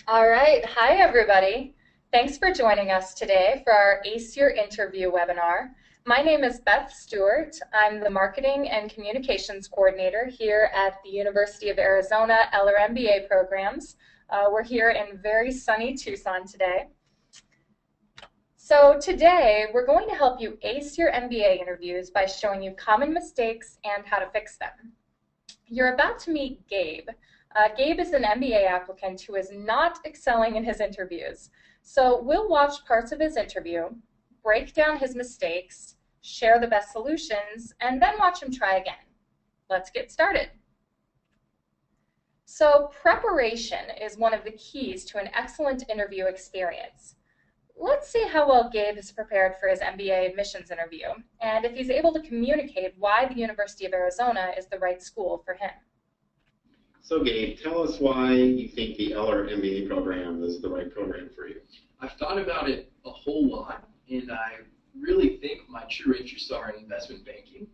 All right. Hi, everybody. Thanks for joining us today for our ACE Your Interview webinar. My name is Beth Stewart. I'm the Marketing and Communications Coordinator here at the University of Arizona Eller MBA Programs. We're here in very sunny Tucson today. So today, we're going to help you ace your MBA interviews by showing you common mistakes and how to fix them. You're about to meet Gabe. Gabe is an MBA applicant who is not excelling in his interviews. So we'll watch parts of his interview, break down his mistakes, share the best solutions, and then watch him try again. Let's get started. So preparation is one of the keys to an excellent interview experience. Let's see how well Gabe has prepared for his MBA admissions interview, and if he's able to communicate why the University of Arizona is the right school for him. So Gabe, tell us why you think the Eller MBA program is the right program for you. I've thought about it a whole lot, and I really think my true interests are in investment banking.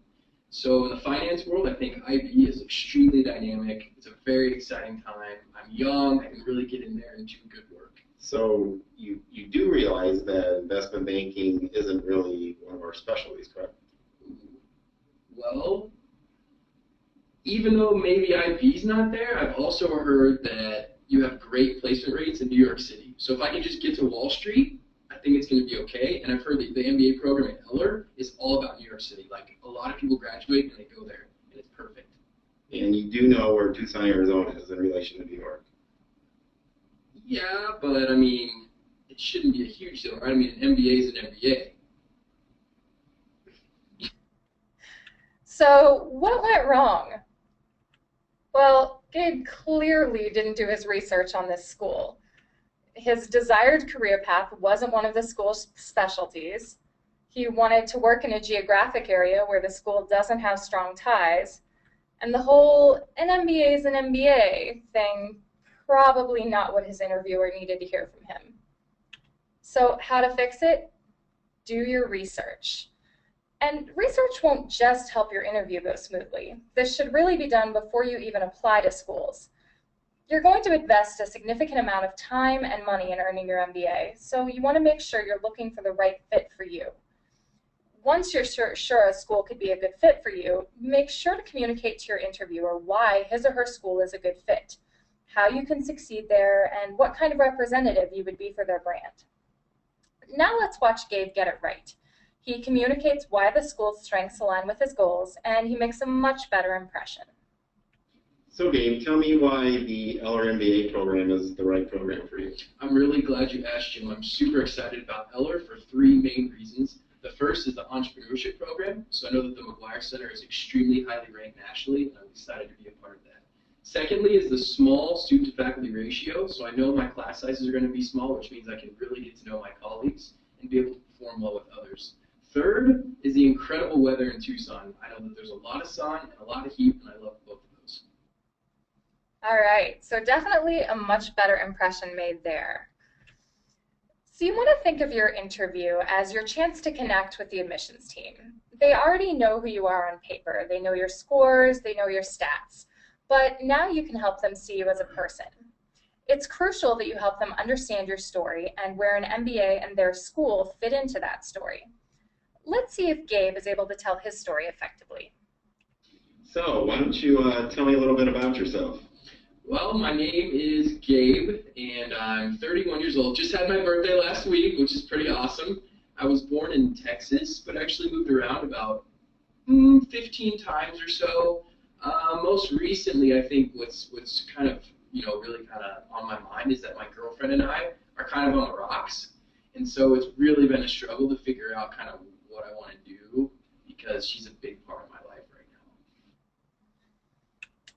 So in the finance world, I think IB is extremely dynamic. It's a very exciting time. I'm young. I can really get in there and do good work. So you do realize that investment banking isn't really one of our specialties, correct? Well, even though maybe IB's not there, I've also heard that you have great placement rates in New York City. So if I can just get to Wall Street, I think it's going to be okay. And I've heard that the MBA program at Eller is all about New York City. Like, a lot of people graduate and they go there, and it's perfect. And you do know where Tucson, Arizona is in relation to New York. Yeah, but I mean, it shouldn't be a huge deal, right? I mean, an MBA is an MBA. So what went wrong? Well, Gabe clearly didn't do his research on this school. His desired career path wasn't one of the school's specialties. He wanted to work in a geographic area where the school doesn't have strong ties. And the whole an MBA is an MBA thing, probably not what his interviewer needed to hear from him. So how to fix it? Do your research. And research won't just help your interview go smoothly. This should really be done before you even apply to schools. You're going to invest a significant amount of time and money in earning your MBA, so you want to make sure you're looking for the right fit for you. Once you're sure a school could be a good fit for you, make sure to communicate to your interviewer why his or her school is a good fit, how you can succeed there, and what kind of representative you would be for their brand. Now let's watch Gabe get it right. He communicates why the school's strengths align with his goals, and he makes a much better impression. So Gabe, tell me why the Eller MBA program is the right program for you. I'm really glad you asked, Jim. I'm super excited about Eller for three main reasons. The first is the entrepreneurship program. So I know that the McGuire Center is extremely highly ranked nationally, and I'm excited to be a part of that. Secondly is the small student-to-faculty ratio. So I know my class sizes are going to be small, which means I can really get to know my colleagues and be able to perform well with others. Third is the incredible weather in Tucson. I know that there's a lot of sun and a lot of heat, and I love both of those. All right, so definitely a much better impression made there. So you want to think of your interview as your chance to connect with the admissions team. They already know who you are on paper. They know your scores, they know your stats, but now you can help them see you as a person. It's crucial that you help them understand your story and where an MBA and their school fit into that story. Let's see if Gabe is able to tell his story effectively. So why don't you tell me a little bit about yourself? Well, my name is Gabe, and I'm 31 years old. Just had my birthday last week, which is pretty awesome. I was born in Texas, but actually moved around about 15 times or so. Most recently, I think what's kind of, really kind of on my mind is that my girlfriend and I are kind of on the rocks. And so it's really been a struggle to figure out kind of what I want to do because she's a big part of my life right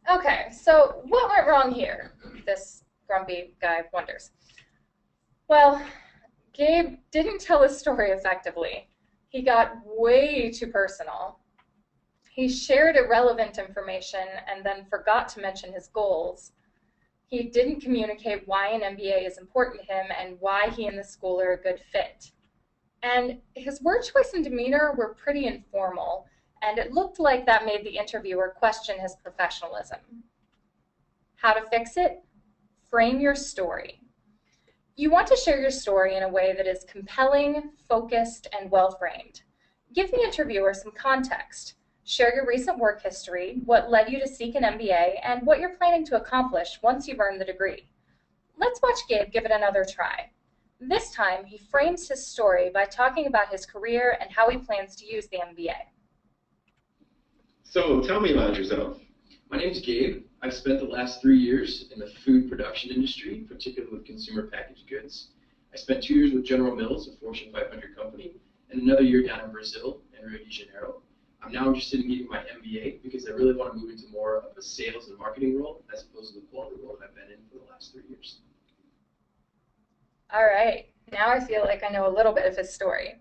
now. Okay, so what went wrong here? This grumpy guy wonders. Well, Gabe didn't tell his story effectively. He got way too personal. He shared irrelevant information and then forgot to mention his goals. He didn't communicate why an MBA is important to him and why he and the school are a good fit. And his word choice and demeanor were pretty informal, and it looked like that made the interviewer question his professionalism. How to fix it? Frame your story. You want to share your story in a way that is compelling, focused, and well-framed. Give the interviewer some context. Share your recent work history, what led you to seek an MBA, and what you're planning to accomplish once you've earned the degree. Let's watch Gabe give it another try. This time, he frames his story by talking about his career and how he plans to use the MBA. So tell me about yourself. My name's Gabe. I've spent the last 3 years in the food production industry, particularly with consumer packaged goods. I spent 2 years with General Mills, a Fortune 500 company, and another year down in Brazil, in Rio de Janeiro. I'm now interested in getting my MBA because I really want to move into more of a sales and marketing role as opposed to the quality role I've been in for the last 3 years. All right, now I feel like I know a little bit of his story.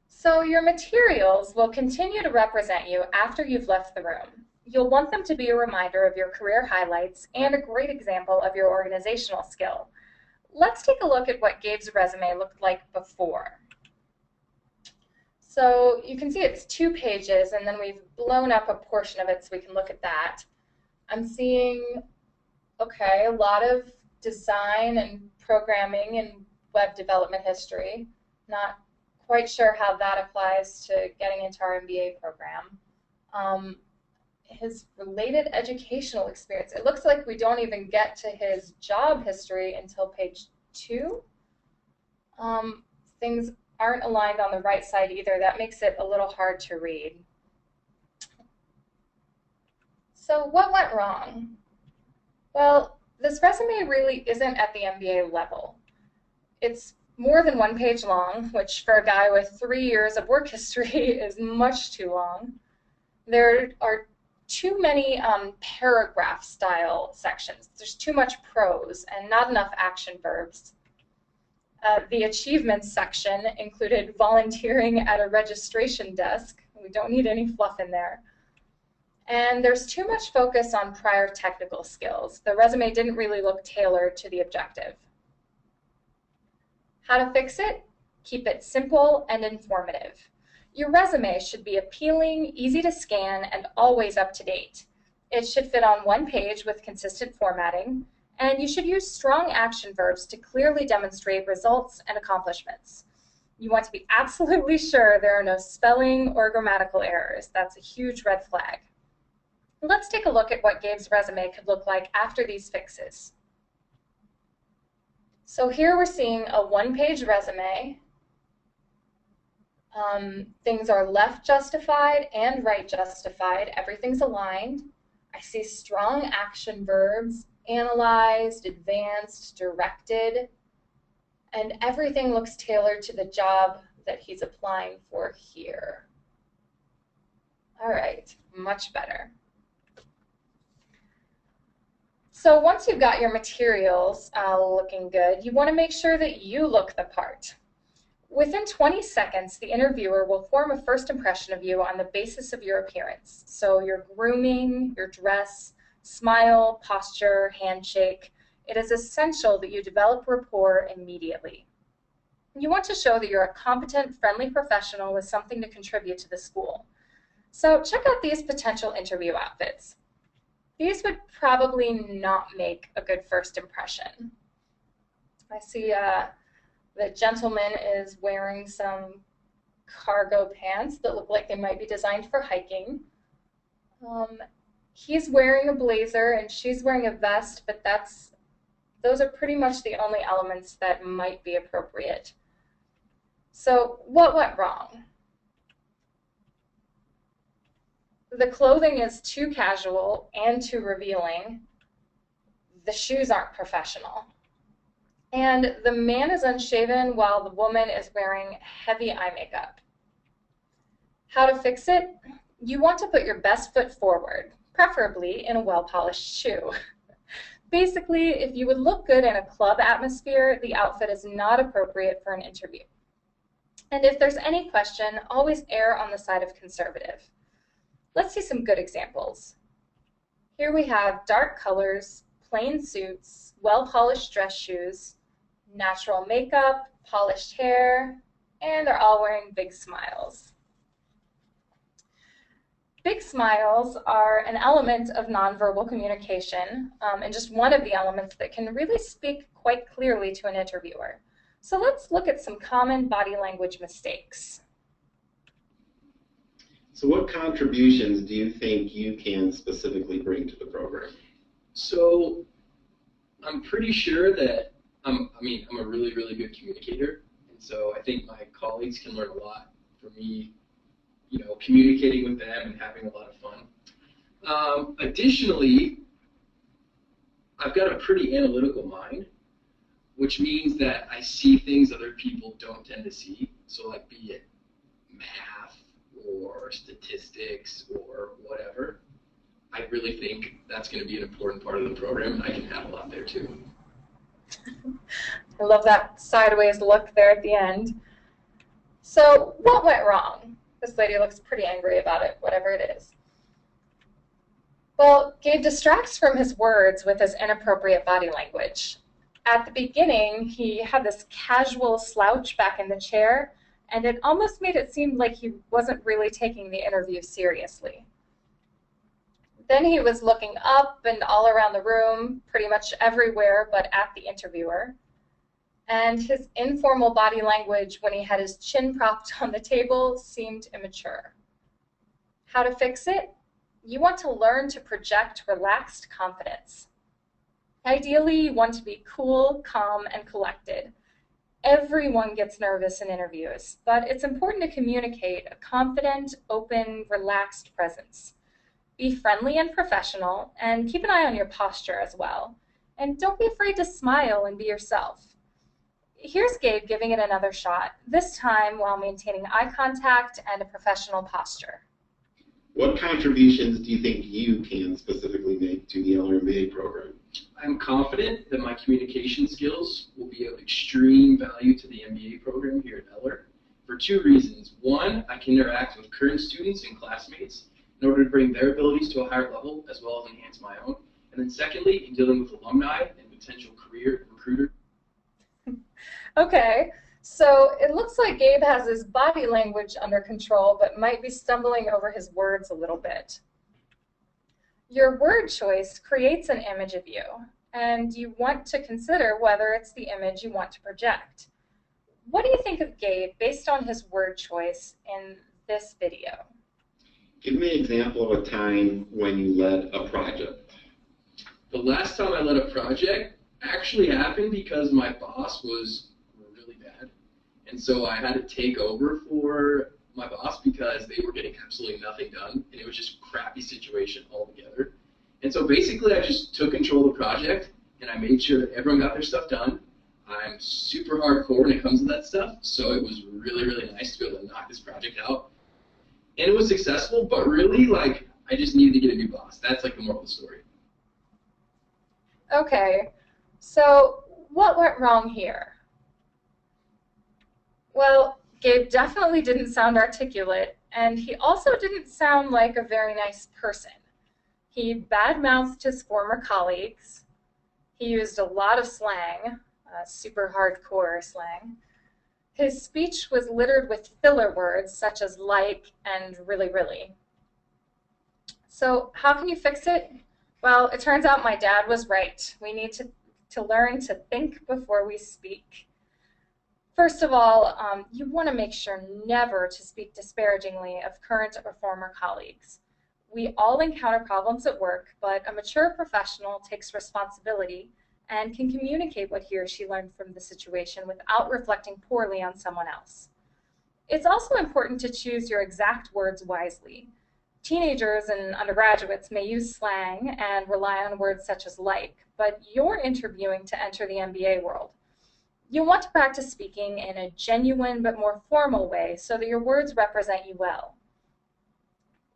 So your materials will continue to represent you after you've left the room. You'll want them to be a reminder of your career highlights and a great example of your organizational skill. Let's take a look at what Gabe's resume looked like before. So you can see it's 2 pages, and then we've blown up a portion of it so we can look at that. I'm seeing, okay, a lot of design and programming and web development history. Not quite sure how that applies to getting into our MBA program. His related educational experience. It looks like we don't even get to his job history until page 2. Things aren't aligned on the right side either. That makes it a little hard to read. So what went wrong? Well, this resume really isn't at the MBA level. It's more than 1 page long, which for a guy with 3 years of work history is much too long. There are too many paragraph style sections. There's too much prose and not enough action verbs. The achievements section included volunteering at a registration desk. We don't need any fluff in there. And there's too much focus on prior technical skills. The resume didn't really look tailored to the objective. How to fix it? Keep it simple and informative. Your resume should be appealing, easy to scan, and always up to date. It should fit on 1 page with consistent formatting, and you should use strong action verbs to clearly demonstrate results and accomplishments. You want to be absolutely sure there are no spelling or grammatical errors. That's a huge red flag. Let's take a look at what Gabe's resume could look like after these fixes. So here we're seeing a 1-page resume. Things are left justified and right justified. Everything's aligned. I see strong action verbs, analyzed, advanced, directed, and everything looks tailored to the job that he's applying for here. All right, much better. So once you've got your materials looking good, you want to make sure that you look the part. Within 20 seconds, the interviewer will form a first impression of you on the basis of your appearance. So your grooming, your dress, smile, posture, handshake. It is essential that you develop rapport immediately. You want to show that you're a competent, friendly professional with something to contribute to the school. So check out these potential interview outfits. These would probably not make a good first impression. I see the gentleman is wearing some cargo pants that look like they might be designed for hiking. He's wearing a blazer and she's wearing a vest, but those are pretty much the only elements that might be appropriate. So what went wrong? The clothing is too casual and too revealing. The shoes aren't professional. And the man is unshaven while the woman is wearing heavy eye makeup. How to fix it? You want to put your best foot forward, preferably in a well-polished shoe. Basically, if you would look good in a club atmosphere, the outfit is not appropriate for an interview. And if there's any question, always err on the side of conservative. Let's see some good examples. Here we have dark colors, plain suits, well-polished dress shoes, natural makeup, polished hair, and they're all wearing big smiles. Big smiles are an element of nonverbal communication, and just one of the elements that can really speak quite clearly to an interviewer. So let's look at some common body language mistakes. So what contributions do you think you can specifically bring to the program? So I'm pretty sure that I'm a really, really good communicator. And so I think my colleagues can learn a lot from me, communicating with them and having a lot of fun. Additionally, I've got a pretty analytical mind, which means that I see things other people don't tend to see. So like be it math or statistics or whatever. I really think that's going to be an important part of the program, and I can add a lot there too. I love that sideways look there at the end. So what went wrong? This lady looks pretty angry about it, whatever it is. Well, Gabe distracts from his words with his inappropriate body language. At the beginning, he had this casual slouch back in the chair, and it almost made it seem like he wasn't really taking the interview seriously. Then he was looking up and all around the room, pretty much everywhere but at the interviewer. And his informal body language when he had his chin propped on the table seemed immature. How to fix it? You want to learn to project relaxed confidence. Ideally, you want to be cool, calm, and collected. Everyone gets nervous in interviews, but it's important to communicate a confident, open, relaxed presence. Be friendly and professional, and keep an eye on your posture as well. And don't be afraid to smile and be yourself. Here's Gabe giving it another shot, this time while maintaining eye contact and a professional posture. What contributions do you think you can specifically make to the Eller MBA program? I'm confident that my communication skills will be of extreme value to the MBA program here at Eller for two reasons. One, I can interact with current students and classmates in order to bring their abilities to a higher level as well as enhance my own. And then secondly, in dealing with alumni and potential career recruiters. Okay, so it looks like Gabe has his body language under control, but might be stumbling over his words a little bit. Your word choice creates an image of you, and you want to consider whether it's the image you want to project. What do you think of Gabe based on his word choice in this video? Give me an example of a time when you led a project. The last time I led a project actually happened because my boss was really bad. And so I had to take over for my boss because they were getting absolutely nothing done. And it was just a crappy situation altogether. And so basically I just took control of the project and I made sure that everyone got their stuff done. I'm super hardcore when it comes to that stuff. So it was really, really nice to be able to knock this project out. And it was successful, but really, I just needed to get a new boss. That's the moral of the story. Okay, so what went wrong here? Well, Gabe definitely didn't sound articulate, and he also didn't sound like a very nice person. He badmouthed his former colleagues. He used a lot of slang, super hardcore slang. His speech was littered with filler words such as like and really, really. So how can you fix it? Well, it turns out my dad was right. We need to learn to think before we speak. First of all, you want to make sure never to speak disparagingly of current or former colleagues. We all encounter problems at work, but a mature professional takes responsibility and can communicate what he or she learned from the situation without reflecting poorly on someone else. It's also important to choose your exact words wisely. Teenagers and undergraduates may use slang and rely on words such as like, but you're interviewing to enter the MBA world. You'll want to practice speaking in a genuine but more formal way so that your words represent you well.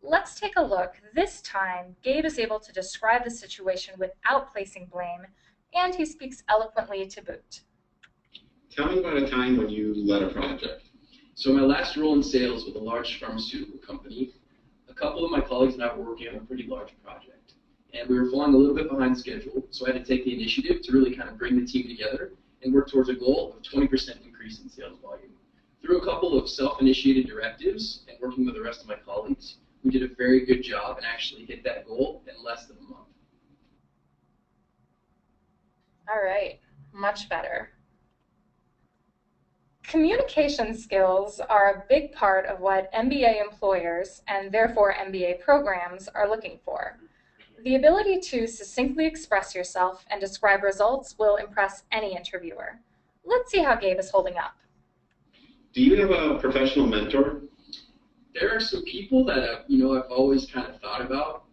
Let's take a look. This time, Gabe is able to describe the situation without placing blame, and he speaks eloquently to boot. Tell me about a time when you led a project. So my last role in sales with a large pharmaceutical company, a couple of my colleagues and I were working on a pretty large project. And we were falling a little bit behind schedule, so I had to take the initiative to really kind of bring the team together and work towards a goal of 20% increase in sales volume. Through a couple of self-initiated directives and working with the rest of my colleagues, who did a very good job and actually hit that goal in less than a month. All right, much better. Communication skills are a big part of what MBA employers, and therefore MBA programs, are looking for. The ability to succinctly express yourself and describe results will impress any interviewer. Let's see how Gabe is holding up. Do you have a professional mentor? There are some people that I've always kind of thought about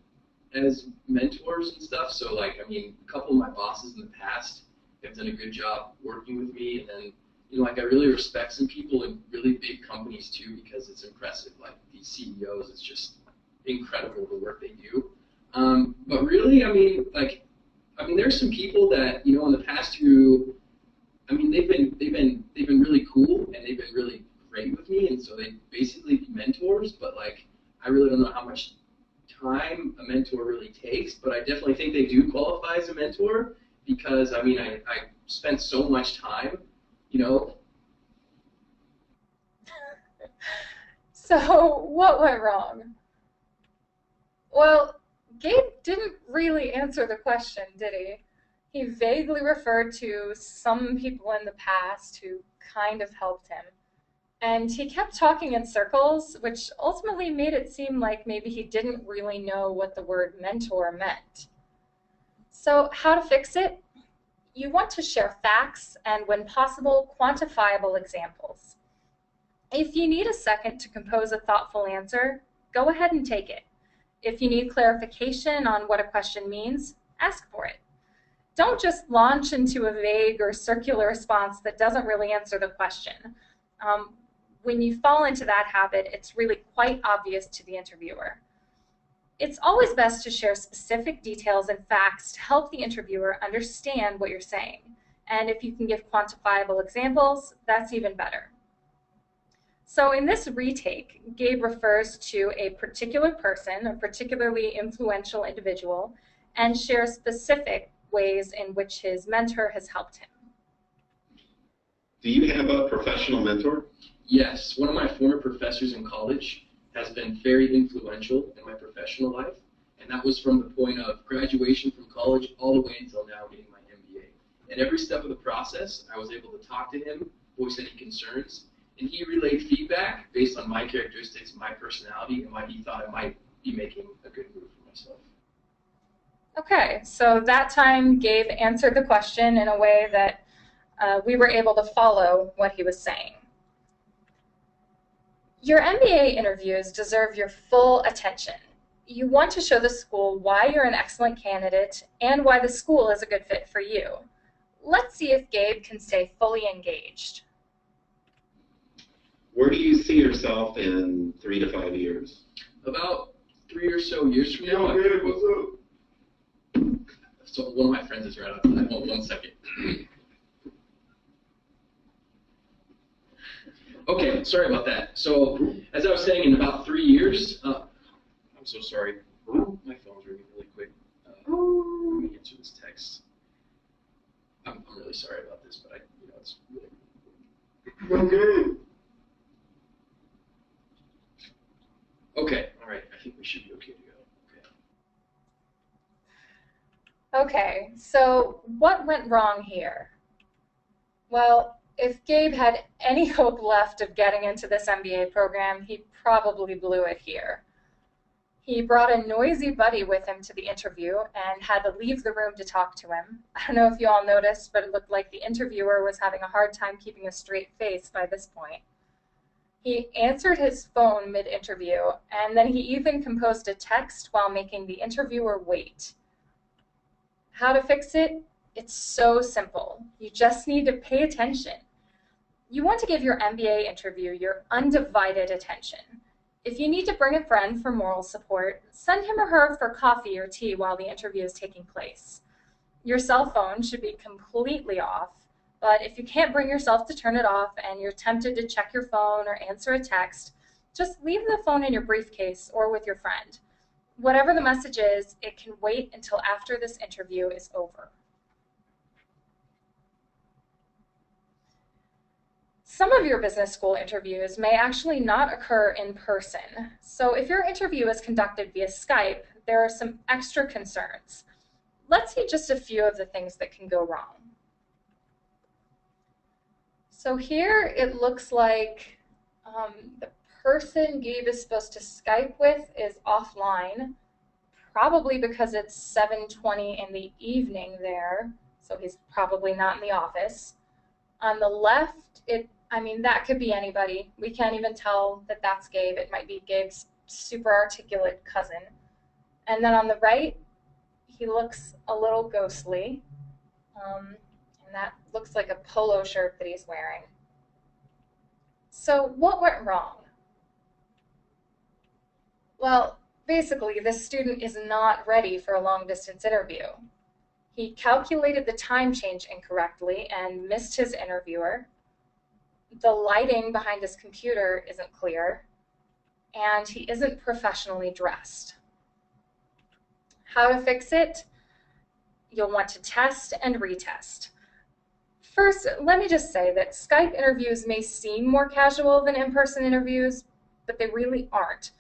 as mentors and stuff. So like, I mean, a couple of my bosses in the past have done a good job working with me, and then like I really respect some people in really big companies too, because it's impressive. Like these CEOs, it's just incredible the work they do. But really, I mean, there's some people that in the past who, I mean, they've been really cool and they've been really great with me, and so they basically be mentors. But like, I really don't know how much time a mentor really takes, but I definitely think they do qualify as a mentor because I mean, I spent so much time. So what went wrong? Well, Gabe didn't really answer the question, did he? He vaguely referred to some people in the past who kind of helped him. And he kept talking in circles, which ultimately made it seem like maybe he didn't really know what the word mentor meant. So how to fix it? You want to share facts and, when possible, quantifiable examples. If you need a second to compose a thoughtful answer, go ahead and take it. If you need clarification on what a question means, ask for it. Don't just launch into a vague or circular response that doesn't really answer the question. When you fall into that habit, it's really quite obvious to the interviewer. It's always best to share specific details and facts to help the interviewer understand what you're saying. And if you can give quantifiable examples, that's even better. So in this retake, Gabe refers to a particular person, a particularly influential individual, and shares specific ways in which his mentor has helped him. Do you have a professional mentor? Yes, one of my former professors in college has been very influential in my professional life, and that was from the point of graduation from college all the way until now getting my MBA. At every step of the process, I was able to talk to him, voice any concerns, and he relayed feedback based on my characteristics, my personality, and why he thought I might be making a good move for myself. Okay, so that time Gabe answered the question in a way that we were able to follow what he was saying. Your MBA interviews deserve your full attention. You want to show the school why you're an excellent candidate and why the school is a good fit for you. Let's see if Gabe can stay fully engaged. Where do you see yourself in 3 to 5 years? About 3 or so years from now. Hey, what's up? So one of my friends is right outside. Hold 1 second. Okay, sorry about that. So as I was saying, in about 3 years, I'm so sorry. My phone's ringing really quick. Let me answer this text. I'm really sorry about this, but it's really. Okay. Okay, all right. I think we should be okay to go. Okay, so what went wrong here? Well, if Gabe had any hope left of getting into this MBA program, he probably blew it here. He brought a noisy buddy with him to the interview and had to leave the room to talk to him. I don't know if you all noticed, but it looked like the interviewer was having a hard time keeping a straight face by this point. He answered his phone mid-interview, and then he even composed a text while making the interviewer wait. How to fix it? It's so simple. You just need to pay attention. You want to give your MBA interview your undivided attention. If you need to bring a friend for moral support, send him or her for coffee or tea while the interview is taking place. Your cell phone should be completely off, but if you can't bring yourself to turn it off and you're tempted to check your phone or answer a text, just leave the phone in your briefcase or with your friend. Whatever the message is, it can wait until after this interview is over. Some of your business school interviews may actually not occur in person. So if your interview is conducted via Skype, there are some extra concerns. Let's see just a few of the things that can go wrong. So here it looks like the person Gabe is supposed to Skype with is offline, probably because it's 7:20 in the evening there, so he's probably not in the office. On the left, that could be anybody. We can't even tell that that's Gabe. It might be Gabe's super articulate cousin. And then on the right, he looks a little ghostly. And that looks like a polo shirt that he's wearing. So what went wrong? Well, basically, this student is not ready for a long-distance interview. He calculated the time change incorrectly and missed his interviewer. The lighting behind his computer isn't clear, and he isn't professionally dressed. How to fix it? You'll want to test and retest. First, let me just say that Skype interviews may seem more casual than in-person interviews, but they really aren't.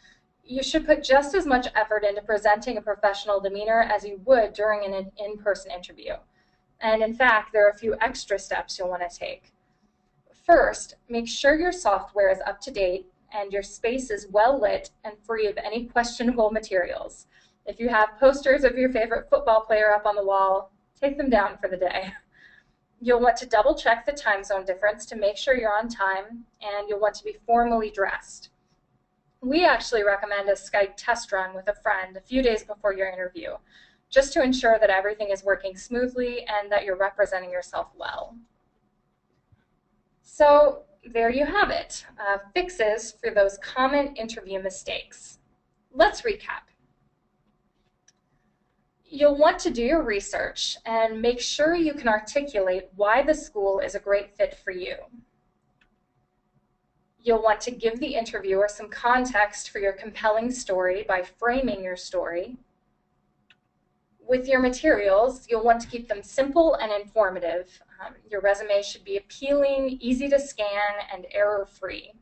You should put just as much effort into presenting a professional demeanor as you would during an in-person interview. And in fact, there are a few extra steps you'll want to take. First, make sure your software is up to date and your space is well lit and free of any questionable materials. If you have posters of your favorite football player up on the wall, take them down for the day. You'll want to double check the time zone difference to make sure you're on time, and you'll want to be formally dressed. We actually recommend a Skype test run with a friend a few days before your interview, just to ensure that everything is working smoothly and that you're representing yourself well. So there you have it, fixes for those common interview mistakes. Let's recap. You'll want to do your research and make sure you can articulate why the school is a great fit for you. You'll want to give the interviewer some context for your compelling story by framing your story. With your materials, you'll want to keep them simple and informative. Your resume should be appealing, easy to scan, and error-free.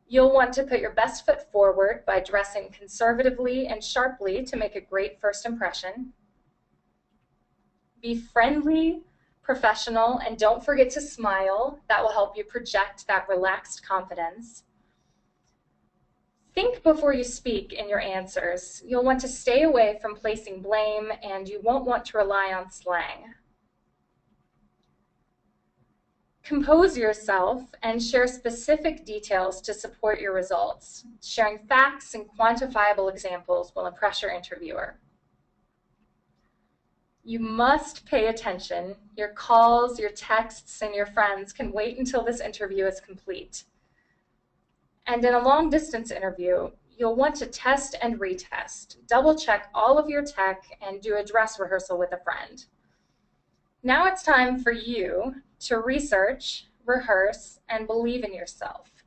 You'll want to put your best foot forward by dressing conservatively and sharply to make a great first impression. Be friendly, professional, and don't forget to smile. That will help you project that relaxed confidence. Think before you speak in your answers. You'll want to stay away from placing blame, and you won't want to rely on slang. Compose yourself and share specific details to support your results. Sharing facts and quantifiable examples will impress your interviewer. You must pay attention. Your calls, your texts, and your friends can wait until this interview is complete. And in a long-distance interview, you'll want to test and retest. Double-check all of your tech and do a dress rehearsal with a friend. Now it's time for you to research, rehearse, and believe in yourself.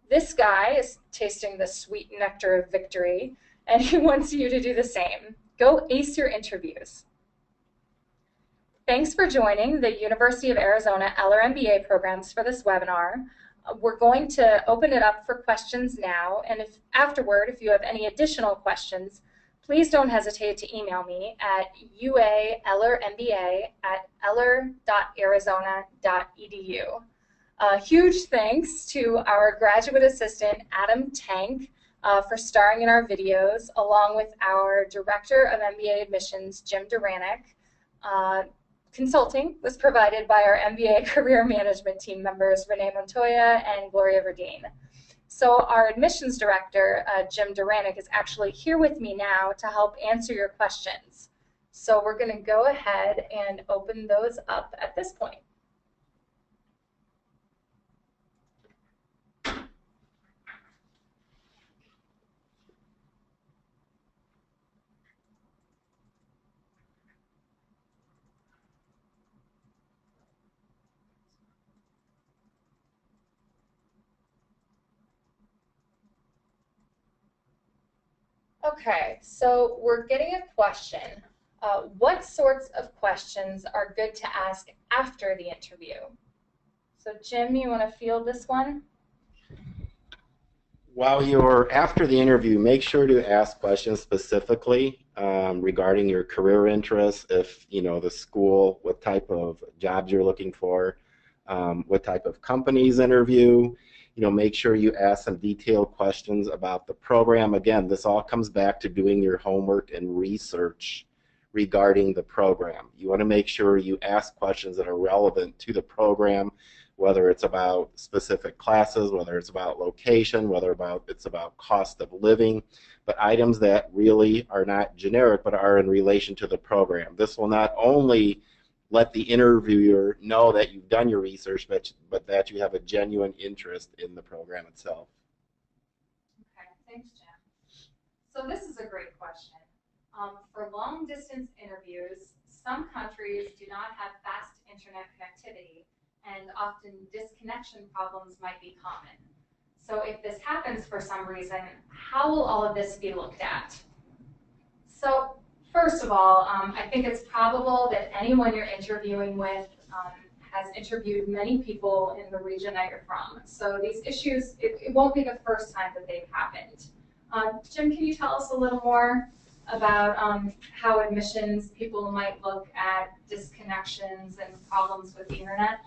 This guy is tasting the sweet nectar of victory, and he wants you to do the same. Go ace your interviews. Thanks for joining the University of Arizona Eller MBA programs for this webinar. We're going to open it up for questions now, and afterward, if you have any additional questions, please don't hesitate to email me at uaellermba@eller.arizona.edu. Huge thanks to our graduate assistant, Adam Tank, for starring in our videos, along with our Director of MBA Admissions, Jim Duranick. Consulting was provided by our MBA Career Management team members, Renee Montoya and Gloria Verdeen. So our admissions director, Jim Duranick, is actually here with me now to help answer your questions. So we're going to go ahead and open those up at this point. Okay, so we're getting a question. What sorts of questions are good to ask after the interview? So Jim, you want to field this one? While you're after the interview, make sure to ask questions specifically regarding your career interests, if you know the school, what type of jobs you're looking for, what type of companies interview. You know, make sure you ask some detailed questions about the program. Again, this all comes back to doing your homework and research regarding the program. You want to make sure you ask questions that are relevant to the program, whether it's about specific classes, whether it's about location, whether it's about cost of living, but items that really are not generic but are in relation to the program. This will not only let the interviewer know that you've done your research, but that you have a genuine interest in the program itself. Okay, thanks, Jim. So this is a great question. For long distance interviews, some countries do not have fast internet connectivity, and often disconnection problems might be common. So if this happens for some reason, how will all of this be looked at? So first of all, I think it's probable that anyone you're interviewing with has interviewed many people in the region that you're from. So these issues, it won't be the first time that they've happened. Jim, can you tell us a little more about how admissions people might look at disconnections and problems with the internet?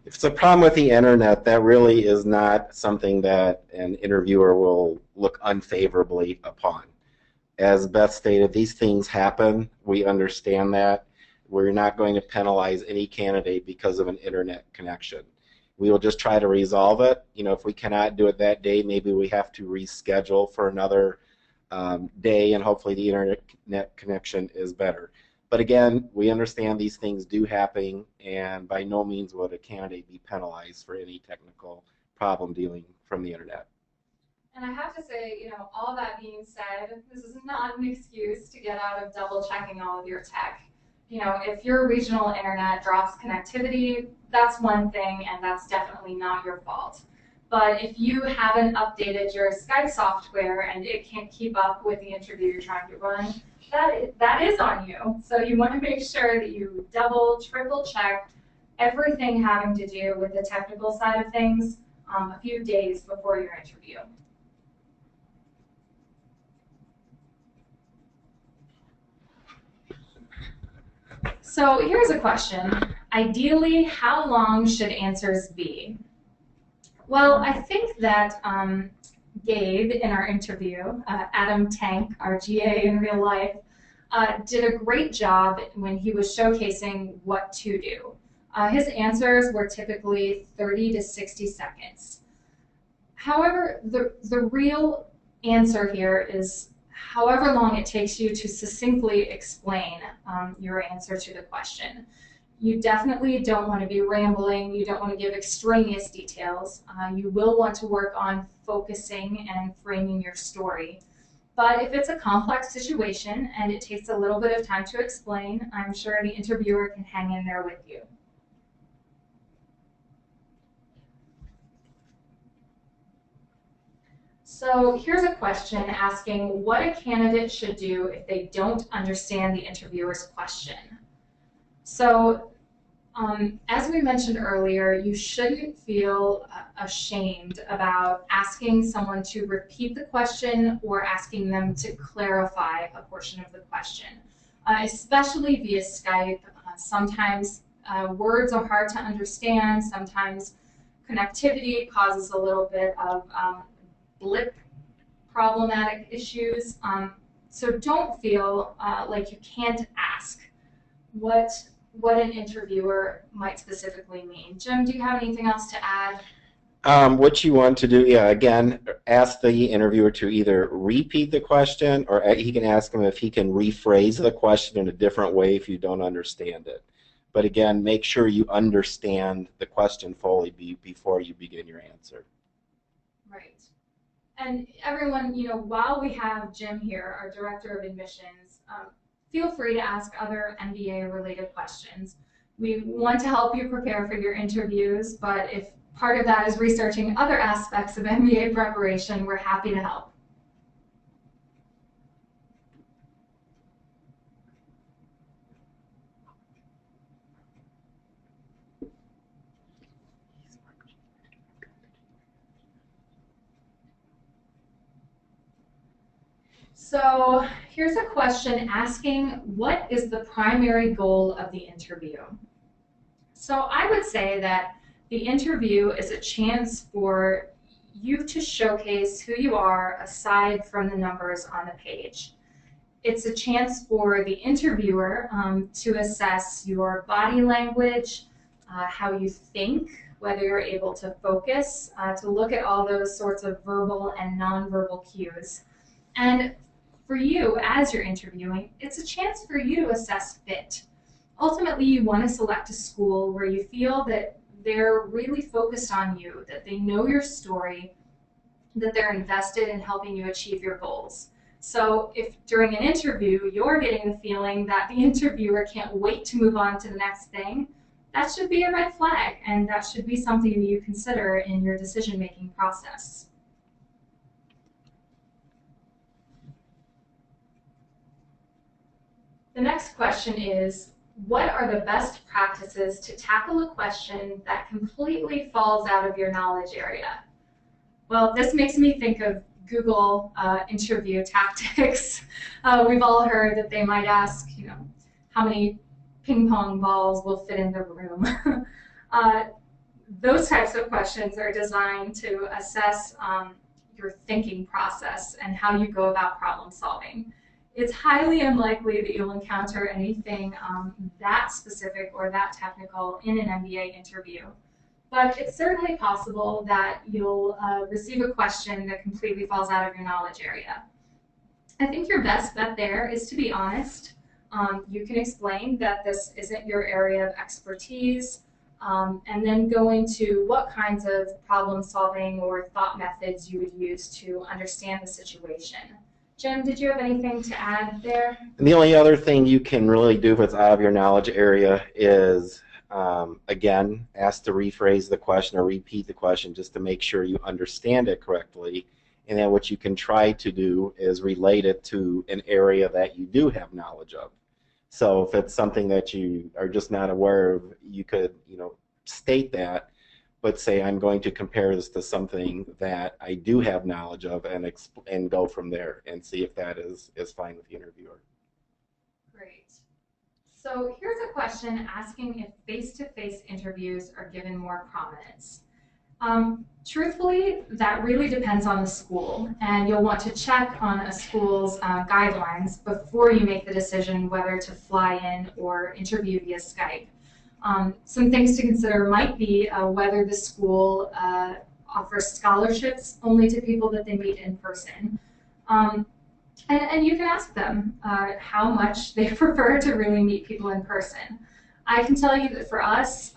If it's a problem with the internet, that really is not something that an interviewer will look unfavorably upon. As Beth stated, these things happen. We understand that. We're not going to penalize any candidate because of an internet connection. We will just try to resolve it. You know, if we cannot do it that day, maybe we have to reschedule for another day, and hopefully the internet connection is better. But again, we understand these things do happen, and by no means would a candidate be penalized for any technical problem dealing from the internet. And I have to say, you know, all that being said, this is not an excuse to get out of double checking all of your tech. You know, if your regional internet drops connectivity, that's one thing, and that's definitely not your fault. But if you haven't updated your Skype software and it can't keep up with the interview you're trying to run, that is on you. So you want to make sure that you double, triple check everything having to do with the technical side of things a few days before your interview. So here's a question. Ideally, how long should answers be? Well, I think that Gabe, in our interview, Adam Tank, our GA in real life, did a great job when he was showcasing what to do. His answers were typically 30 to 60 seconds. However, the real answer here is however long it takes you to succinctly explain your answer to the question. You definitely don't want to be rambling. You don't want to give extraneous details. You will want to work on focusing and framing your story. But if it's a complex situation and it takes a little bit of time to explain, I'm sure the interviewer can hang in there with you. So here's a question asking what a candidate should do if they don't understand the interviewer's question. So as we mentioned earlier, you shouldn't feel ashamed about asking someone to repeat the question or asking them to clarify a portion of the question, especially via Skype. Sometimes words are hard to understand. Sometimes connectivity causes a little bit of blip problematic issues. So don't feel like you can't ask what an interviewer might specifically mean. Jim, do you have anything else to add? What you want to do, yeah, again, ask the interviewer to either repeat the question, or he can ask him if he can rephrase the question in a different way if you don't understand it. But again, make sure you understand the question fully before you begin your answer. Right. And everyone, you know, while we have Jim here, our Director of Admissions, feel free to ask other MBA-related questions. We want to help you prepare for your interviews, but if part of that is researching other aspects of MBA preparation, we're happy to help. So here's a question asking, what is the primary goal of the interview? So I would say that the interview is a chance for you to showcase who you are aside from the numbers on the page. It's a chance for the interviewer to assess your body language, how you think, whether you're able to focus, to look at all those sorts of verbal and nonverbal cues. And for you, as you're interviewing, it's a chance for you to assess fit. Ultimately, you want to select a school where you feel that they're really focused on you, that they know your story, that they're invested in helping you achieve your goals. So if during an interview you're getting the feeling that the interviewer can't wait to move on to the next thing, that should be a red flag, and that should be something that you consider in your decision-making process. The next question is, what are the best practices to tackle a question that completely falls out of your knowledge area? Well, this makes me think of Google interview tactics. We've all heard that they might ask, how many ping pong balls will fit in the room. Those types of questions are designed to assess your thinking process and how you go about problem solving. It's highly unlikely that you'll encounter anything that specific or that technical in an MBA interview. But it's certainly possible that you'll receive a question that completely falls out of your knowledge area. I think your best bet there is to be honest. You can explain that this isn't your area of expertise, and then go into what kinds of problem solving or thought methods you would use to understand the situation. Jim, did you have anything to add there? And the only other thing you can really do if it's out of your knowledge area is again, ask to rephrase the question or repeat the question just to make sure you understand it correctly. And then what you can try to do is relate it to an area that you do have knowledge of. So if it's something that you are just not aware of, you could, state that, but say I'm going to compare this to something that I do have knowledge of, and go from there and see if that is fine with the interviewer. Great. So here's a question asking if face-to-face interviews are given more prominence. Truthfully, that really depends on the school, and you'll want to check on a school's guidelines before you make the decision whether to fly in or interview via Skype. Some things to consider might be whether the school offers scholarships only to people that they meet in person. And you can ask them how much they prefer to really meet people in person. I can tell you that for us,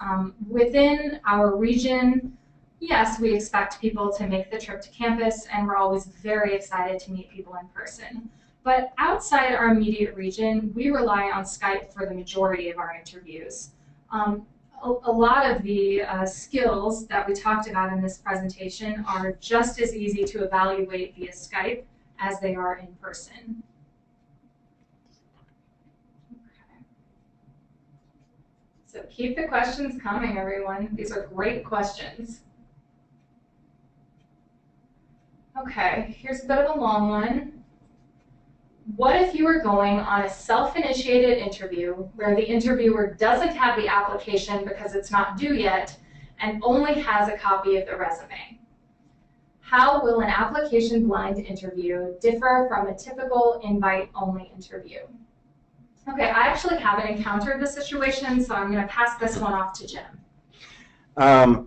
within our region, yes, we expect people to make the trip to campus, and we're always very excited to meet people in person. But outside our immediate region, we rely on Skype for the majority of our interviews. A lot of the skills that we talked about in this presentation are just as easy to evaluate via Skype as they are in person. Okay. So keep the questions coming, everyone. These are great questions. Okay, here's a bit of a long one. What if you were going on a self-initiated interview where the interviewer doesn't have the application because it's not due yet and only has a copy of the resume? How will an application blind interview differ from a typical invite-only interview? Okay, I actually haven't encountered this situation, so I'm going to pass this one off to Jim.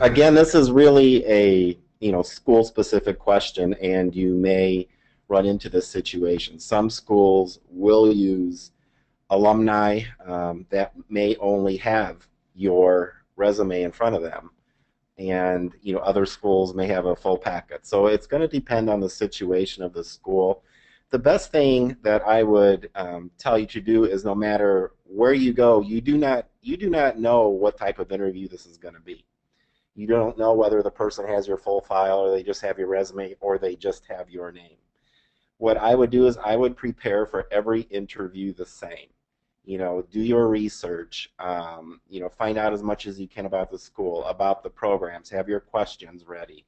Again, this is really a school-specific question, and you may run into this situation. Some schools will use alumni that may only have your resume in front of them, and other schools may have a full packet. So it's going to depend on the situation of the school. The best thing that I would tell you to do is, no matter where you go, you do not know what type of interview this is going to be. You don't know whether the person has your full file, or they just have your resume, or they just have your name. What I would do is I would prepare for every interview the same. Do your research, find out as much as you can about the school, about the programs, have your questions ready.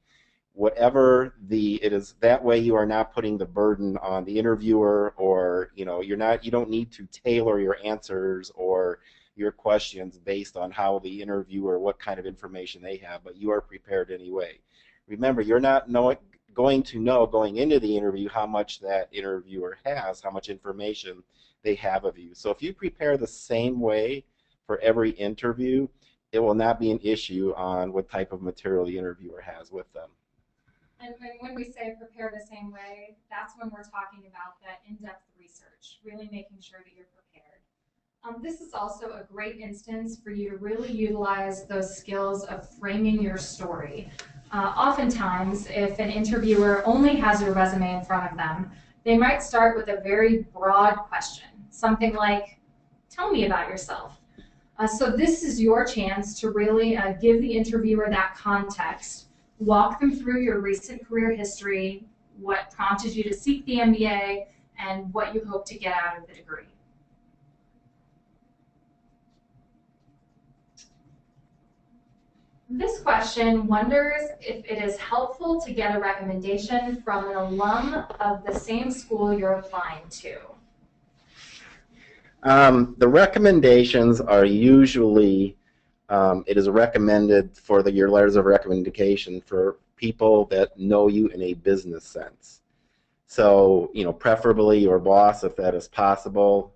whatever it is, that way you are not putting the burden on the interviewer, or you don't need to tailor your answers or your questions based on how the interviewer, what kind of information they have, but you are prepared anyway. Remember, you're not going to know going into the interview how much that interviewer has, how much information they have of you. So if you prepare the same way for every interview, it will not be an issue on what type of material the interviewer has with them. And when we say prepare the same way, that's when we're talking about that in-depth research, really making sure that you're prepared. This is also a great instance for you to really utilize those skills of framing your story. Oftentimes, if an interviewer only has your resume in front of them, they might start with a very broad question, something like, tell me about yourself. So this is your chance to really give the interviewer that context, walk them through your recent career history, what prompted you to seek the MBA, and what you hope to get out of the degree. This question wonders if it is helpful to get a recommendation from an alum of the same school you're applying to. The recommendations are usually, it is recommended for your letters of recommendation for people that know you in a business sense. So, preferably your boss, if that is possible,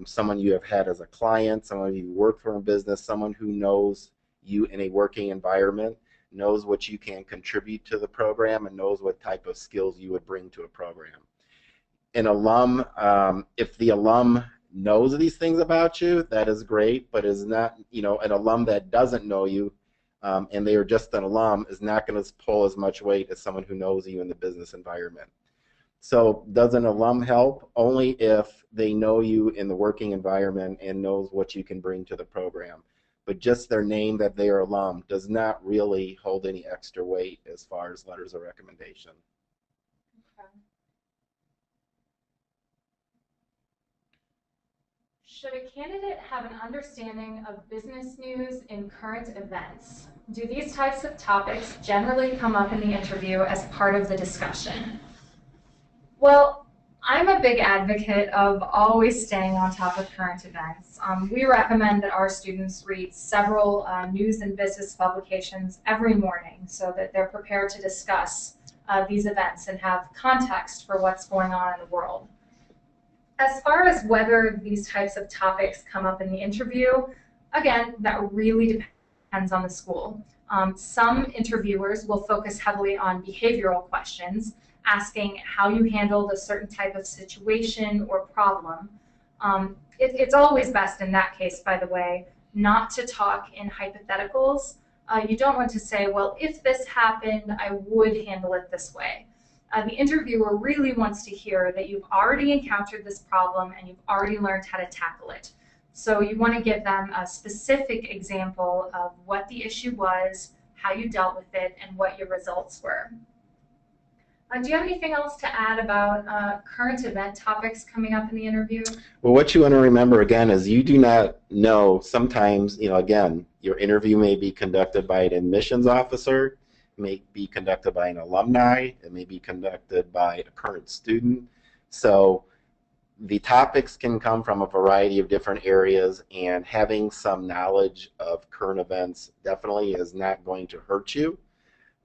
someone you have had as a client, someone you work for in business, someone who knows you in a working environment, knows what you can contribute to the program, and knows what type of skills you would bring to a program. An alum, if the alum knows these things about you, that is great, but is not, an alum that doesn't know you and they are just an alum is not going to pull as much weight as someone who knows you in the business environment. So does an alum help? Only if they know you in the working environment and knows what you can bring to the program. But just their name that they are alum does not really hold any extra weight as far as letters of recommendation. Okay. Should a candidate have an understanding of business news in current events? Do these types of topics generally come up in the interview as part of the discussion? Well, I'm a big advocate of always staying on top of current events. We recommend that our students read several news and business publications every morning so that they're prepared to discuss these events and have context for what's going on in the world. As far as whether these types of topics come up in the interview, again, that really depends on the school. Some interviewers will focus heavily on behavioral questions, asking how you handled a certain type of situation or problem. It's always best in that case, by the way, not to talk in hypotheticals. You don't want to say, well, if this happened, I would handle it this way. The interviewer really wants to hear that you've already encountered this problem and you've already learned how to tackle it. So you want to give them a specific example of what the issue was, how you dealt with it, and what your results were. Do you have anything else to add about current event topics coming up in the interview? Well, what you want to remember again is you do not know, sometimes, again, your interview may be conducted by an admissions officer, may be conducted by an alumni, it may be conducted by a current student. So the topics can come from a variety of different areas, and having some knowledge of current events definitely is not going to hurt you.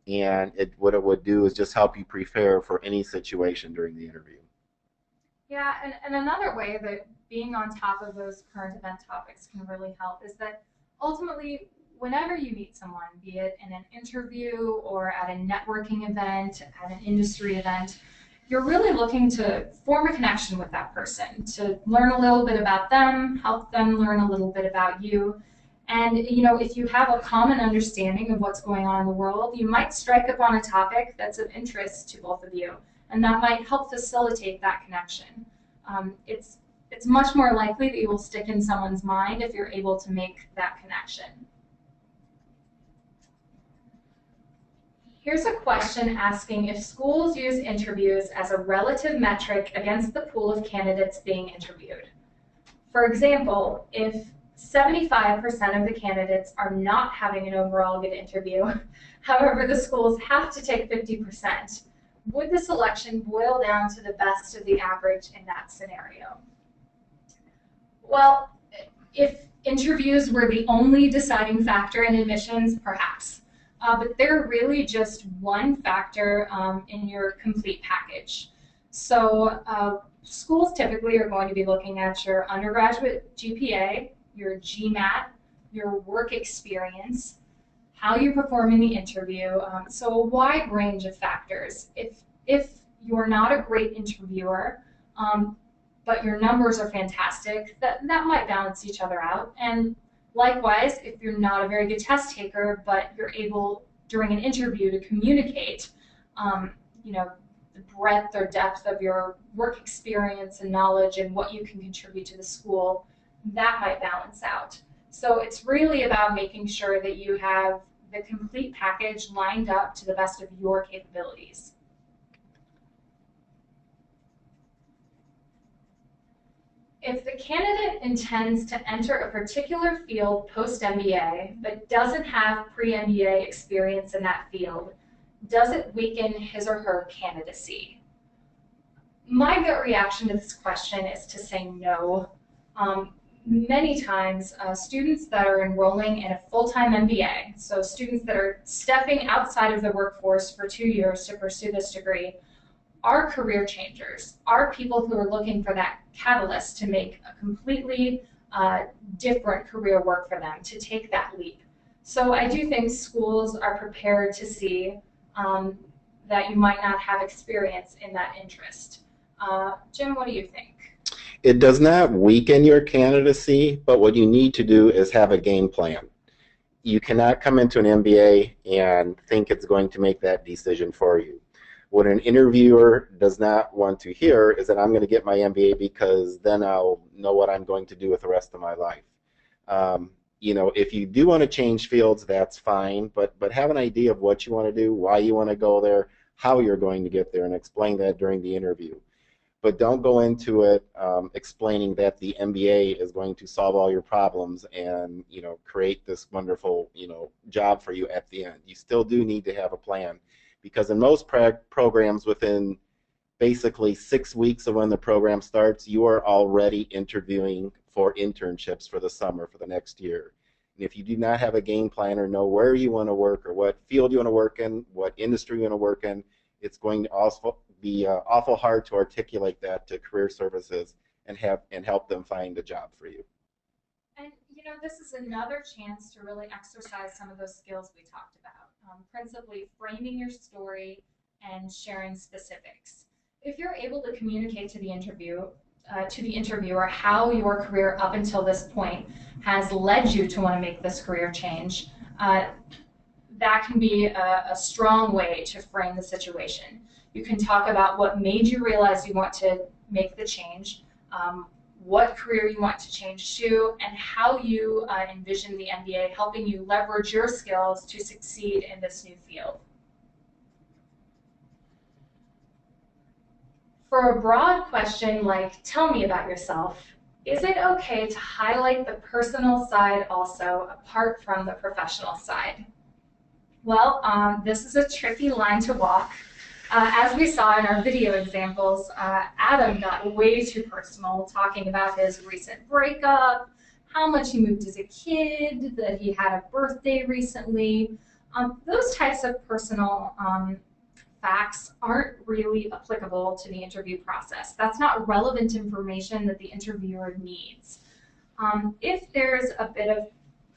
And what it would do is just help you prepare for any situation during the interview. Yeah, and another way that being on top of those current event topics can really help is that ultimately, whenever you meet someone, be it in an interview or at a networking event, at an industry event, you're really looking to form a connection with that person, to learn a little bit about them, help them learn a little bit about you. And if you have a common understanding of what's going on in the world, you might strike up on a topic that's of interest to both of you, and that might help facilitate that connection. It's much more likely that you will stick in someone's mind if you're able to make that connection. Here's a question asking if schools use interviews as a relative metric against the pool of candidates being interviewed. For example, if 75% of the candidates are not having an overall good interview. However, the schools have to take 50%. Would the selection boil down to the best of the average in that scenario? Well, if interviews were the only deciding factor in admissions, perhaps. But they're really just one factor in your complete package. So schools typically are going to be looking at your undergraduate GPA, your GMAT, your work experience, how you perform in the interview, so a wide range of factors. If you're not a great interviewer, but your numbers are fantastic, that might balance each other out. And likewise, if you're not a very good test taker, but you're able during an interview to communicate, the breadth or depth of your work experience and knowledge and what you can contribute to the school, that might balance out. So it's really about making sure that you have the complete package lined up to the best of your capabilities. If the candidate intends to enter a particular field post-MBA but doesn't have pre-MBA experience in that field, does it weaken his or her candidacy? My gut reaction to this question is to say no. Many times, students that are enrolling in a full-time MBA, so students that are stepping outside of the workforce for 2 years to pursue this degree, are career changers, are people who are looking for that catalyst to make a completely different career work for them, to take that leap. So I do think schools are prepared to see that you might not have experience in that interest. Jim, what do you think? It does not weaken your candidacy, but what you need to do is have a game plan. You cannot come into an MBA and think it's going to make that decision for you. What an interviewer does not want to hear is that I'm going to get my MBA because then I'll know what I'm going to do with the rest of my life. If you do want to change fields, that's fine, but have an idea of what you want to do, why you want to go there, how you're going to get there, and explain that during the interview. But don't go into it explaining that the MBA is going to solve all your problems and create this wonderful job for you at the end. You still do need to have a plan, because in most programs, within basically 6 weeks of when the program starts, you are already interviewing for internships for the summer for the next year. And if you do not have a game plan or know where you want to work or what field you want to work in, what industry you want to work in, it's going to also be awful hard to articulate that to career services and help them find a job for you. And this is another chance to really exercise some of those skills we talked about, principally framing your story and sharing specifics. If you're able to communicate to the interviewer how your career up until this point has led you to want to make this career change, that can be a strong way to frame the situation. You can talk about what made you realize you want to make the change, what career you want to change to, and how you envision the MBA helping you leverage your skills to succeed in this new field. For a broad question like, tell me about yourself, is it okay to highlight the personal side also, apart from the professional side? Well, this is a tricky line to walk. As we saw in our video examples, Adam got way too personal, talking about his recent breakup, how much he moved as a kid, that he had a birthday recently. Those types of personal facts aren't really applicable to the interview process. That's not relevant information that the interviewer needs. If there's a bit of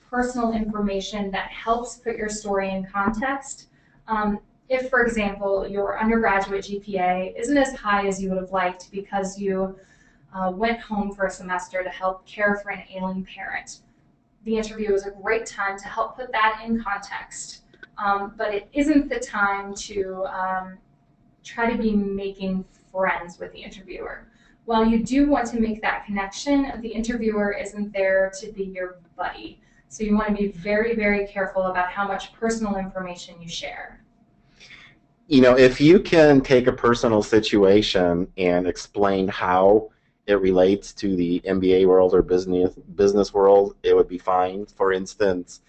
personal information that helps put your story in context, if, for example, your undergraduate GPA isn't as high as you would have liked because you went home for a semester to help care for an ailing parent, the interview is a great time to help put that in context. But it isn't the time to try to be making friends with the interviewer. While you do want to make that connection, the interviewer isn't there to be your buddy. So you want to be very, very careful about how much personal information you share. If you can take a personal situation and explain how it relates to the MBA world or business world, it would be fine. For instance,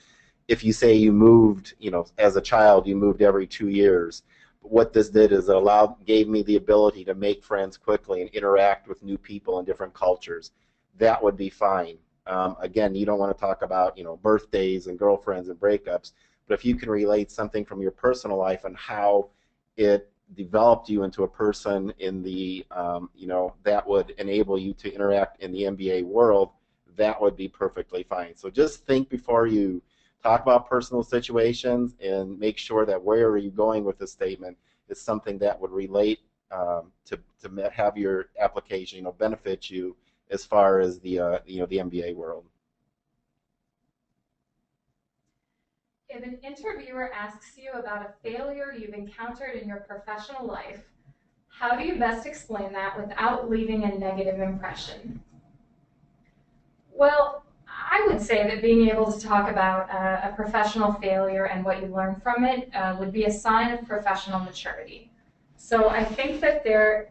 if you say you moved, as a child, you moved every 2 years. What this did is it gave me the ability to make friends quickly and interact with new people in different cultures. That would be fine. Again, you don't want to talk about, birthdays and girlfriends and breakups, but if you can relate something from your personal life and how it developed you into a person in the, that would enable you to interact in the MBA world, that would be perfectly fine. So just think before you talk about personal situations and make sure that where are you going with the statement is something that would relate to have your application, benefit you as far as the the MBA world. If an interviewer asks you about a failure you've encountered in your professional life, how do you best explain that without leaving a negative impression? Well, I would say that being able to talk about a professional failure and what you learned from it would be a sign of professional maturity. So I think that they're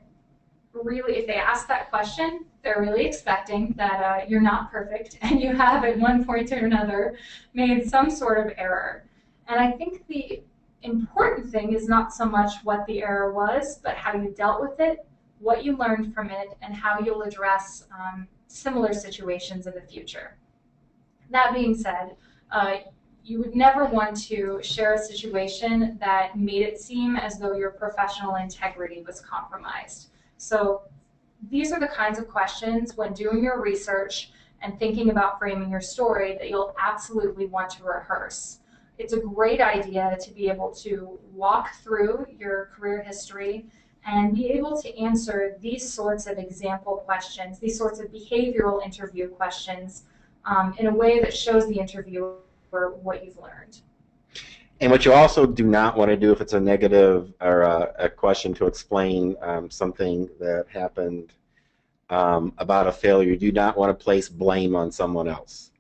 really, if they ask that question, they're really expecting that you're not perfect and you have at one point or another made some sort of error. And I think the important thing is not so much what the error was, but how you dealt with it, what you learned from it, and how you'll address similar situations in the future. That being said, you would never want to share a situation that made it seem as though your professional integrity was compromised. So these are the kinds of questions when doing your research and thinking about framing your story that you'll absolutely want to rehearse. It's a great idea to be able to walk through your career history and be able to answer these sorts of example questions, these sorts of behavioral interview questions in a way that shows the interviewer what you've learned. And what you also do not want to do if it's a negative or a question to explain something that happened about a failure, you do not want to place blame on someone else.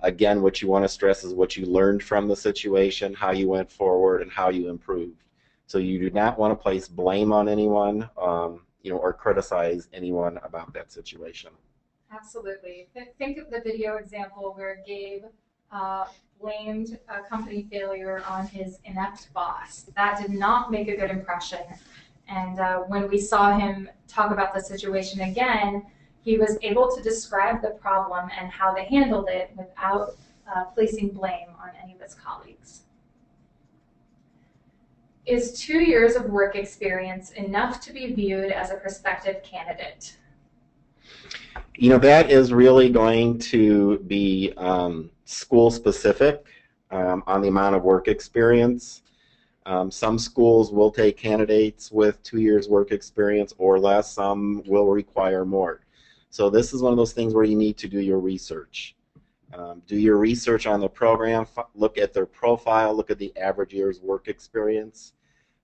Again, what you want to stress is what you learned from the situation, how you went forward, and how you improved. So you do not want to place blame on anyone, or criticize anyone about that situation. Absolutely. Think of the video example where Gabe blamed a company failure on his inept boss. That did not make a good impression. And when we saw him talk about the situation again, he was able to describe the problem and how they handled it without placing blame on any of his colleagues. Is 2 years of work experience enough to be viewed as a prospective candidate? That is really going to be school specific on the amount of work experience. Some schools will take candidates with 2 years work experience or less. Some will require more. So this is one of those things where you need to do your research. Do your research on the program, look at their profile, look at the average year's work experience.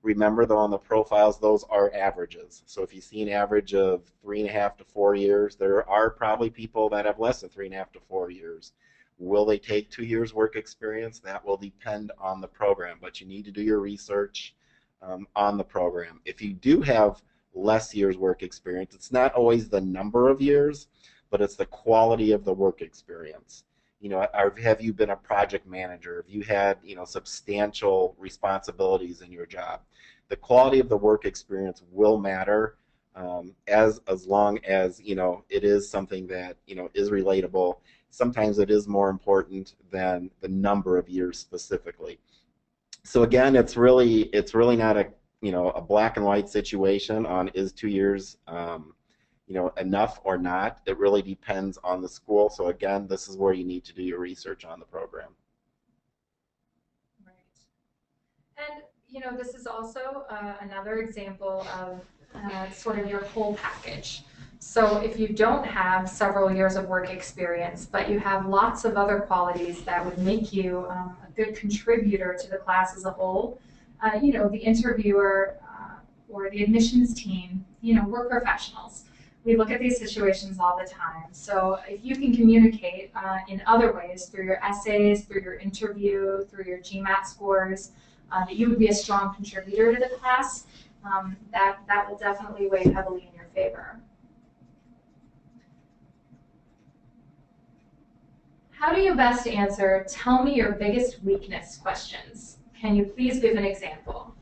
Remember, though, on the profiles, those are averages. So if you see an average of 3.5 to 4 years, there are probably people that have less than 3.5 to 4 years. Will they take 2 years work experience? That will depend on the program, but you need to do your research on the program. If you do have less years work experience, it's not always the number of years, but it's the quality of the work experience. Have you been a project manager? Have you had, substantial responsibilities in your job? The quality of the work experience will matter as long as, it is something that, is relatable. Sometimes it is more important than the number of years specifically. So again, it's really not a black and white situation on is 2 years enough or not. It really depends on the school. So again, this is where you need to do your research on the program. Right. And this is also another example of sort of your whole package. So if you don't have several years of work experience, but you have lots of other qualities that would make you a good contributor to the class as a whole, the interviewer or the admissions team, we're professionals. We look at these situations all the time. So if you can communicate in other ways, through your essays, through your interview, through your GMAT scores, that you would be a strong contributor to the class, that will definitely weigh heavily in your favor. How do you best answer, tell me your biggest weakness questions? Can you please give an example?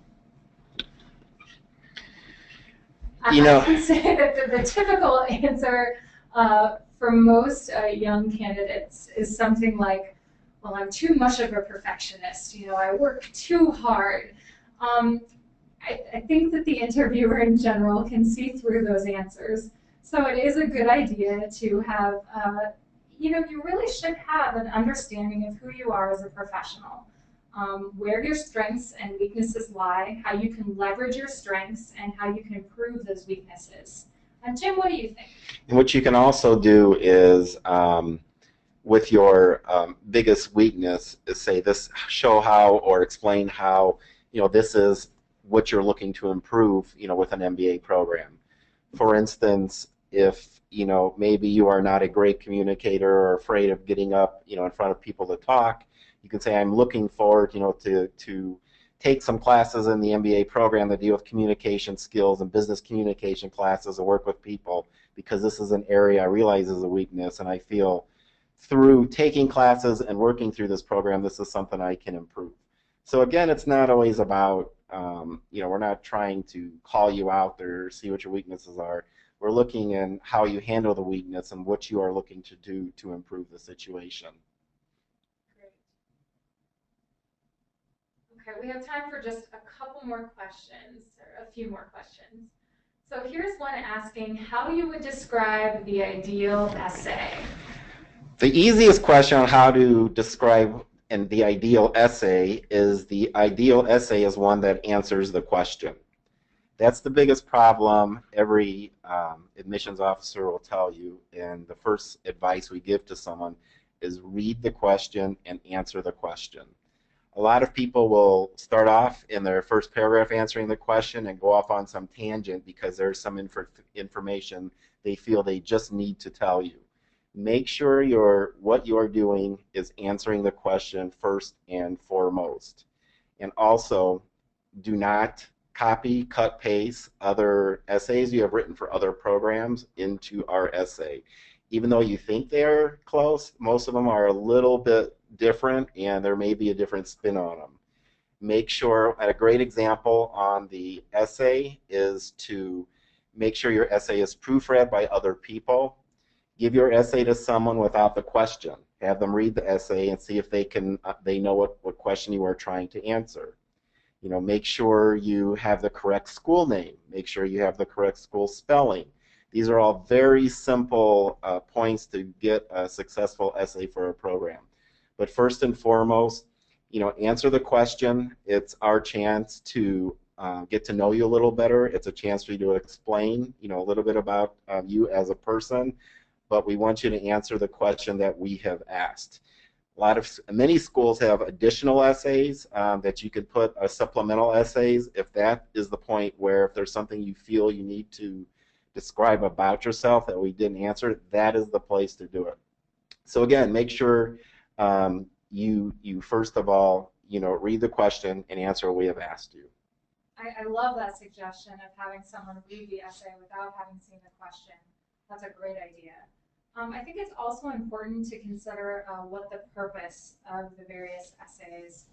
You know, I can say that the typical answer for most young candidates is something like, well, I'm too much of a perfectionist. You know, I work too hard. Um, I think that the interviewer in general can see through those answers. So it is a good idea to have, you know, you really should have an understanding of who you are as a professional, where your strengths and weaknesses lie, how you can leverage your strengths, and how you can improve those weaknesses. Jim, what do you think? and what you can also do is with your biggest weakness is say this, show how or explain how, you know, this is what you're looking to improve, you know, with an MBA program. For instance, if, you know, maybe you are not a great communicator or afraid of getting up, you know, in front of people to talk, you can say, I'm looking forward, you know, to take some classes in the MBA program that deal with communication skills and business communication classes and work with people, because this is an area I realize is a weakness, and I feel through taking classes and working through this program, this is something I can improve. So again, it's not always about, you know, we're not trying to call you out there, see what your weaknesses are. We're looking at how you handle the weakness and what you are looking to do to improve the situation. Great. Okay, we have time for just a couple more questions, or a few more questions. So here's one asking how you would describe the ideal essay. The easiest question on how to describe and the ideal essay is the ideal essay is one that answers the question. That's the biggest problem every admissions officer will tell you, and the first advice we give to someone is read the question and answer the question. A lot of people will start off in their first paragraph answering the question and go off on some tangent because there's some information they feel they just need to tell you. Make sure what you're doing is answering the question first and foremost. And also, do not copy, cut, paste other essays you have written for other programs into our essay. Even though you think they're close, most of them are a little bit different and there may be a different spin on them. Make sure, a great example on the essay is to make sure your essay is proofread by other people. Give your essay to someone without the question. Have them read the essay and see if they know what question you are trying to answer. You know, make sure you have the correct school name. Make sure you have the correct school spelling. These are all very simple points to get a successful essay for a program. But first and foremost, you know, answer the question. It's our chance to get to know you a little better. It's a chance for you to explain, you know, a little bit about you as a person. But we want you to answer the question that we have asked. Many schools have additional essays that you could put as supplemental essays if that is the point where if there's something you feel you need to describe about yourself that we didn't answer, that is the place to do it. So again, make sure you first of all, you know, read the question and answer what we have asked you. I love that suggestion of having someone read the essay without having seen the question. That's a great idea. I think it's also important to consider what the purpose of the various essays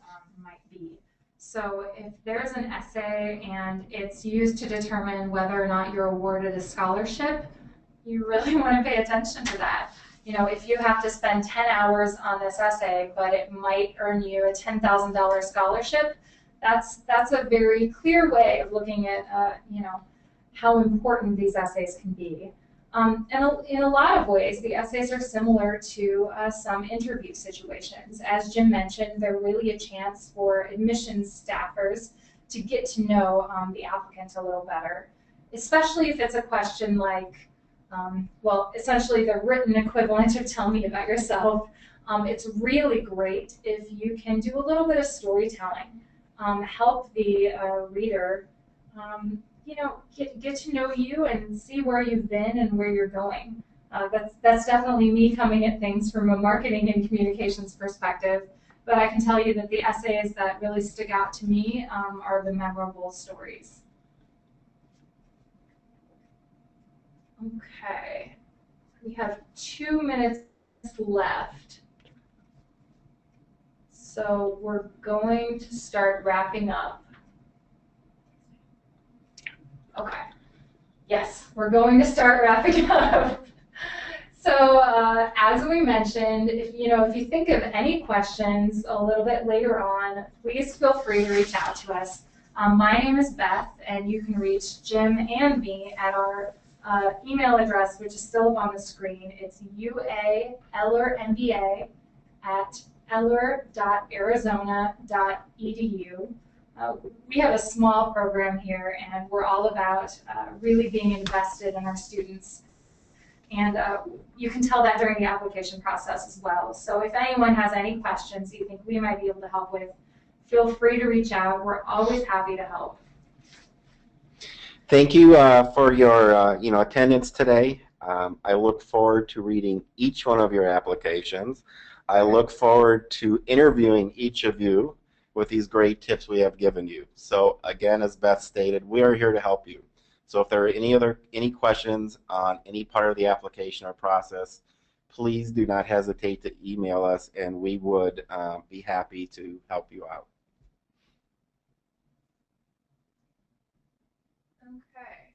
might be. So if there's an essay and it's used to determine whether or not you're awarded a scholarship, you really want to pay attention to that. You know, if you have to spend 10 hours on this essay, but it might earn you a $10,000 scholarship, that's a very clear way of looking at, you know, how important these essays can be. And in a lot of ways, the essays are similar to some interview situations. As Jim mentioned, they're really a chance for admissions staffers to get to know the applicant a little better, especially if it's a question like, well, essentially the written equivalent of tell me about yourself. It's really great if you can do a little bit of storytelling, help the reader you know, get to know you and see where you've been and where you're going. That's definitely me coming at things from a marketing and communications perspective, but I can tell you that the essays that really stick out to me are the memorable stories. Okay, we have 2 minutes left. So we're going to start wrapping up. Okay. Yes, we're going to start wrapping up. So as we mentioned, if you think of any questions a little bit later on, please feel free to reach out to us. My name is Beth, and you can reach Jim and me at our email address, which is still up on the screen. It's UA Eller MBA at eller.arizona.edu. We have a small program here, and we're all about really being invested in our students. And you can tell that during the application process as well. So if anyone has any questions you think we might be able to help with, feel free to reach out. We're always happy to help. Thank you for your attendance today. I look forward to reading each one of your applications. I look forward to interviewing each of you with these great tips we have given you. So again, as Beth stated, we are here to help you. So if there are any questions on any part of the application or process, please do not hesitate to email us, and we would be happy to help you out. Okay.